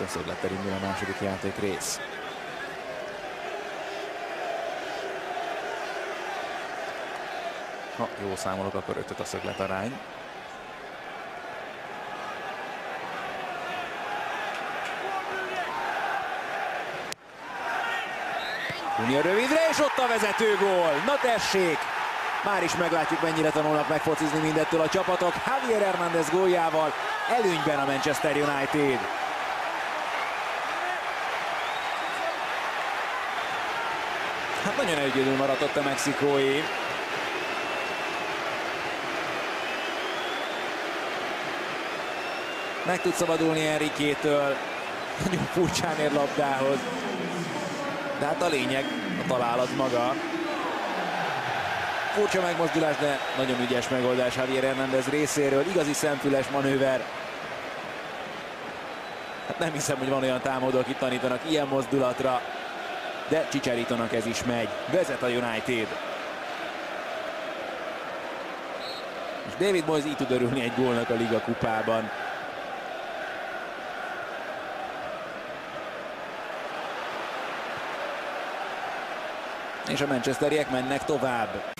Szöglettel indul a második játékrész. Ha jól számolok, akkor 5 a szöglet arány. Junior rövidre, és ott a vezetőgól. Na tessék! Már is meglátjuk, mennyire tanulnak megfocizni mindettől a csapatok. Javier Hernández góljával előnyben a Manchester United. Hát nagyon egyedül maradt a mexikói. Meg tud szabadulni Enriquétől. Nagyon furcsán ér labdához. De hát a lényeg, a találat maga. Furcsa megmozdulás, de nagyon ügyes megoldás Javier Hernández részéről. Igazi szemfüles manőver. Hát nem hiszem, hogy van olyan támadó, akit tanítanak ilyen mozdulatra. De Chicharitonak ez is megy. Vezet a United. És David Moyes így tud örülni egy gólnak a Liga kupában. És a manchesteriek mennek tovább.